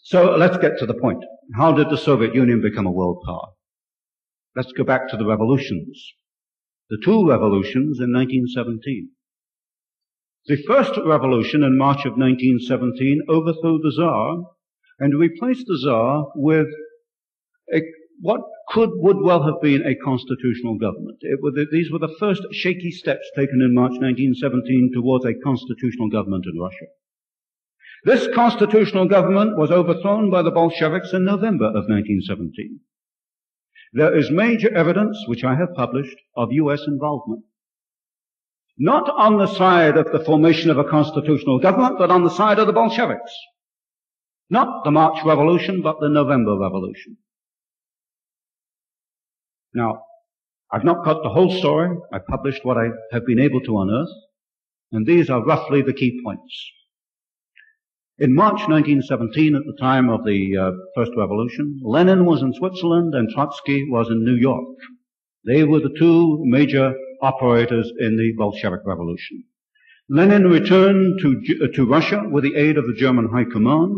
So let's get to the point. How did the Soviet Union become a world power? Let's go back to the revolutions. The two revolutions in 1917. The first revolution in March of 1917 overthrew the Tsar and replaced the Tsar with what would well have been a constitutional government. These were the first shaky steps taken in March 1917 towards a constitutional government in Russia. This constitutional government was overthrown by the Bolsheviks in November of 1917. There is major evidence, which I have published, of U.S. involvement. Not on the side of the formation of a constitutional government, but on the side of the Bolsheviks. Not the March Revolution, but the November Revolution. Now, I've not got the whole story. I published what I have been able to unearth, and these are roughly the key points. In March 1917, at the time of the First Revolution, Lenin was in Switzerland and Trotsky was in New York. They were the two major operators in the Bolshevik Revolution. Lenin returned to Russia with the aid of the German High Command.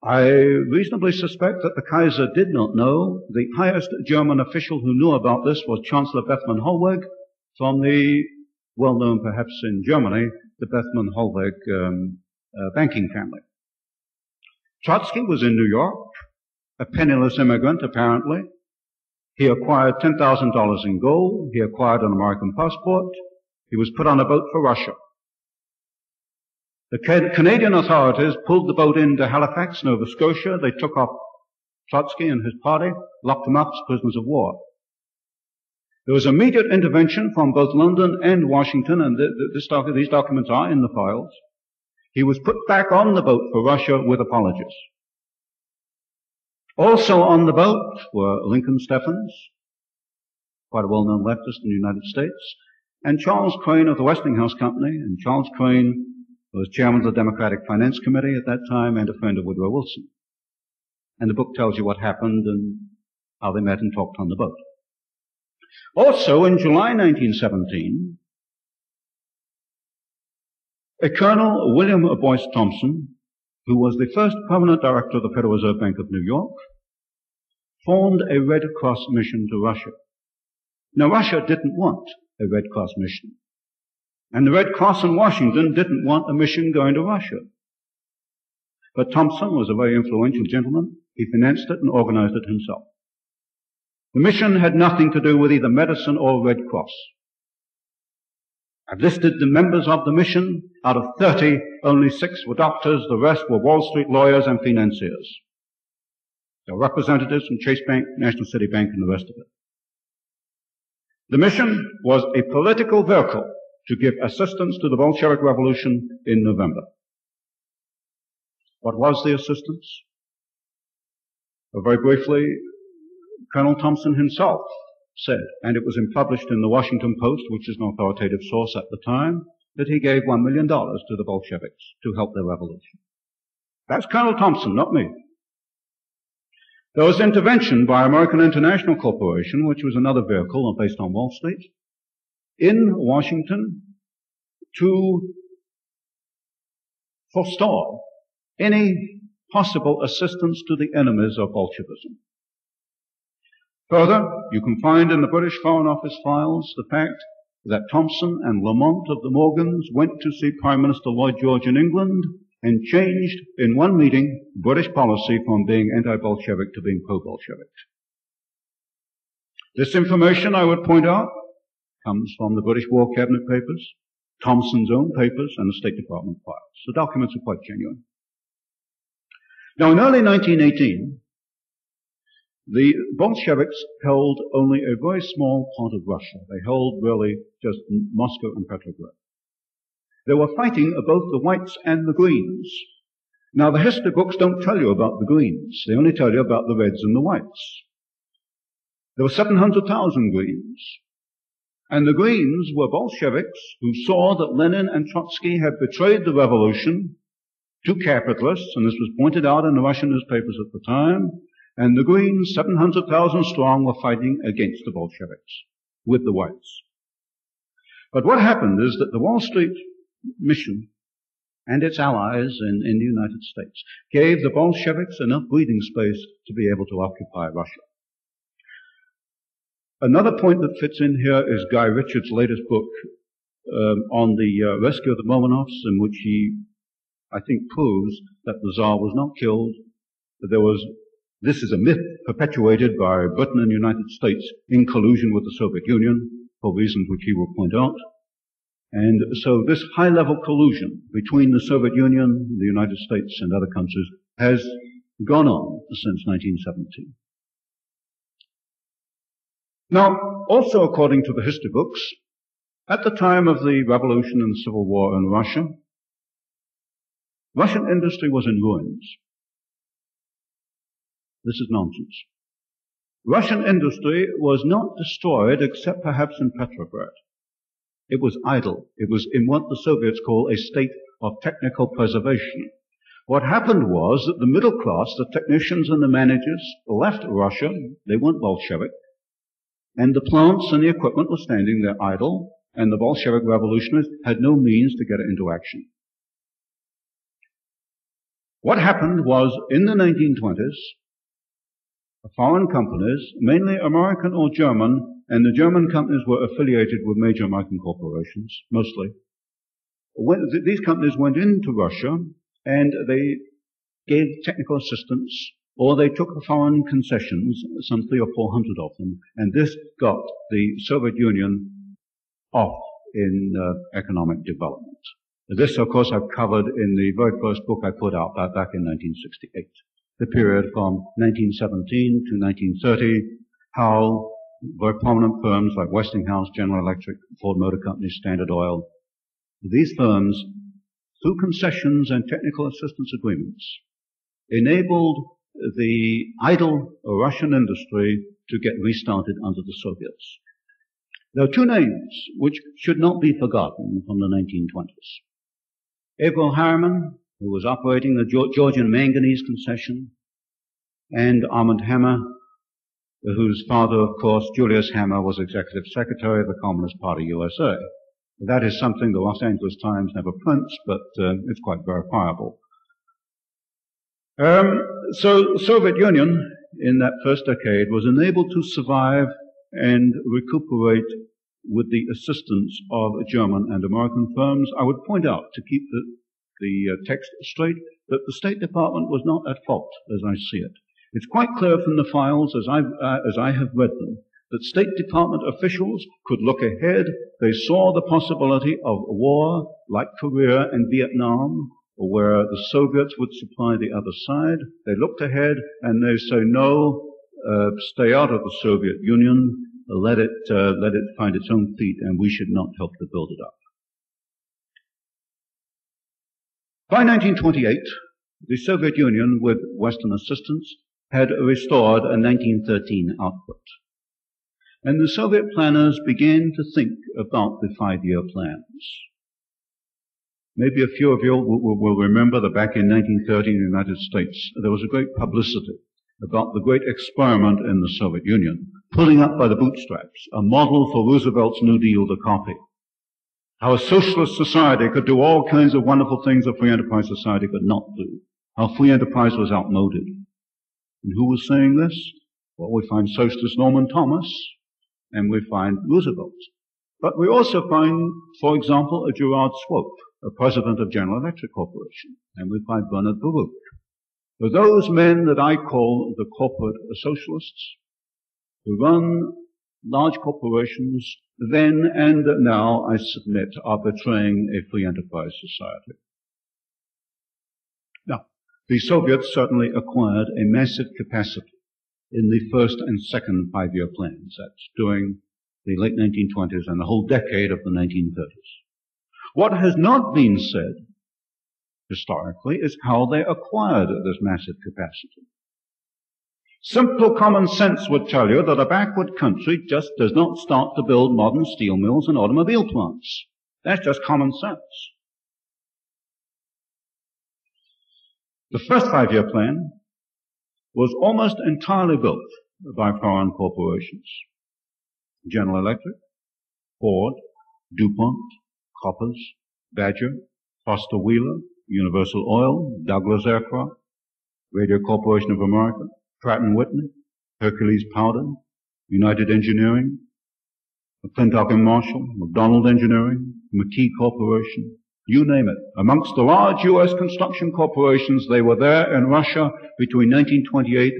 I reasonably suspect that the Kaiser did not know. The highest German official who knew about this was Chancellor Bethmann Hollweg from the, well known perhaps in Germany, the Bethmann Hollweg banking family. Trotsky was in New York, a penniless immigrant apparently. He acquired $10,000 in gold. He acquired an American passport. He was put on a boat for Russia. The Canadian authorities pulled the boat into Halifax, Nova Scotia. They took off Trotsky and his party, locked them up as prisoners of war. There was immediate intervention from both London and Washington, and these documents are in the files. He was put back on the boat for Russia with apologies. Also on the boat were Lincoln Steffens, quite a well-known leftist in the United States, and Charles Crane of the Westinghouse Company. And Charles Crane was chairman of the Democratic Finance Committee at that time and a friend of Woodrow Wilson. And the book tells you what happened and how they met and talked on the boat. Also in July 1917, a Colonel William Boyce Thompson, who was the first permanent director of the Federal Reserve Bank of New York, formed a Red Cross mission to Russia. Now, Russia didn't want a Red Cross mission. And the Red Cross in Washington didn't want a mission going to Russia. But Thompson was a very influential gentleman. He financed it and organized it himself. The mission had nothing to do with either medicine or Red Cross. I've listed the members of the mission. Out of 30, only 6 were doctors. The rest were Wall Street lawyers and financiers. There were representatives from Chase Bank, National City Bank, and the rest of it. The mission was a political vehicle to give assistance to the Bolshevik Revolution in November. What was the assistance? Well, very briefly, Colonel Thompson himself said, and it was published in the Washington Post, which is an authoritative source at the time, that he gave $1 million to the Bolsheviks to help their revolution. That's Colonel Thompson, not me. There was intervention by American International Corporation, which was another vehicle based on Wall Street, in Washington to forestall any possible assistance to the enemies of Bolshevism. Further, you can find in the British Foreign Office files the fact that Thompson and Lamont of the Morgans went to see Prime Minister Lloyd George in England and changed in one meeting British policy from being anti-Bolshevik to being pro-Bolshevik. This information, I would point out, comes from the British War Cabinet papers, Thompson's own papers, and the State Department files. The documents are quite genuine. Now, in early 1918, the Bolsheviks held only a very small part of Russia. They held really just Moscow and Petrograd. They were fighting both the whites and the greens. Now, the history books don't tell you about the greens. They only tell you about the reds and the whites. There were 700,000 greens. And the greens were Bolsheviks who saw that Lenin and Trotsky had betrayed the revolution to capitalists, and this was pointed out in the Russian newspapers at the time, and the greens, 700,000 strong, were fighting against the Bolsheviks with the whites. But what happened is that the Wall Street mission and its allies in the United States gave the Bolsheviks enough breathing space to be able to occupy Russia. Another point that fits in here is Guy Richard's latest book on the rescue of the Romanovs, in which he, I think, proves that the Tsar was not killed. This is a myth perpetuated by Britain and the United States in collusion with the Soviet Union, for reasons which he will point out. And so this high-level collusion between the Soviet Union, the United States, and other countries has gone on since 1917. Now, also according to the history books, at the time of the revolution and civil war in Russia, Russian industry was in ruins. This is nonsense. Russian industry was not destroyed except perhaps in Petrograd. It was idle. It was in what the Soviets call a state of technical preservation. What happened was that the middle class, the technicians and the managers, left Russia. They weren't Bolshevik. And the plants and the equipment were standing there idle, and the Bolshevik revolutionists had no means to get it into action. What happened was, in the 1920s, foreign companies, mainly American or German, and the German companies were affiliated with major American corporations, mostly. These companies went into Russia, and they gave technical assistance, or they took foreign concessions, some 300 or 400 of them, and this got the Soviet Union off in economic development. This, of course, I've covered in the very first book I put out back in 1968. The period from 1917 to 1930, how very prominent firms like Westinghouse, General Electric, Ford Motor Company, Standard Oil, these firms, through concessions and technical assistance agreements, enabled the idle Russian industry to get restarted under the Soviets. There are two names which should not be forgotten from the 1920s. Avro Harriman, who was operating the Georgian manganese concession, and Armand Hammer, whose father, of course, Julius Hammer, was executive secretary of the Communist Party USA. That is something the Los Angeles Times never prints, but it's quite verifiable. So the Soviet Union, in that first decade, was enabled to survive and recuperate with the assistance of German and American firms. I would point out, to keep the text straight, that the State Department was not at fault, as I see it. It's quite clear from the files, as I have read them, that State Department officials could look ahead. They saw the possibility of war like Korea and Vietnam, where the Soviets would supply the other side. They looked ahead and they say, no, stay out of the Soviet Union, let it find its own feet, and we should not help to build it up. By 1928, the Soviet Union, with Western assistance, had restored a 1913 output. And the Soviet planners began to think about the 5-year plans. Maybe a few of you will remember that back in 1930 in the United States, there was a great publicity about the great experiment in the Soviet Union, pulling up by the bootstraps, a model for Roosevelt's New Deal to copy. How a socialist society could do all kinds of wonderful things a free enterprise society could not do. How free enterprise was outmoded. And who was saying this? Well, we find socialist Norman Thomas, and we find Roosevelt. But we also find, for example, a Gerard Swope, a president of General Electric Corporation, and we find Bernard Baruch. For those men that I call the corporate socialists, who run large corporations, then and now, I submit, are betraying a free enterprise society. Now, the Soviets certainly acquired a massive capacity in the first and second 5-year plans. That's during the late 1920s and the whole decade of the 1930s. What has not been said historically is how they acquired this massive capacity. Simple common sense would tell you that a backward country just does not start to build modern steel mills and automobile plants. That's just common sense. The first 5-year plan was almost entirely built by foreign corporations. General Electric, Ford, DuPont, Koppers, Badger, Foster Wheeler, Universal Oil, Douglas Aircraft, Radio Corporation of America, Pratt & Whitney, Hercules Powder, United Engineering, McClintock and Marshall, McDonald Engineering, McKee Corporation, you name it. Amongst the large U.S. construction corporations, they were there in Russia between 1928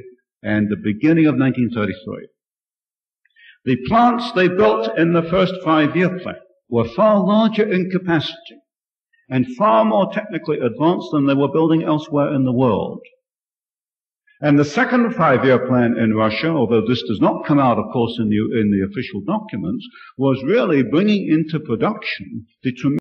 and the beginning of 1933. The plants they built in the first 5-year plan were far larger in capacity and far more technically advanced than they were building elsewhere in the world. And the second 5-year plan in Russia, although this does not come out, of course, in the official documents, was really bringing into production the tremendous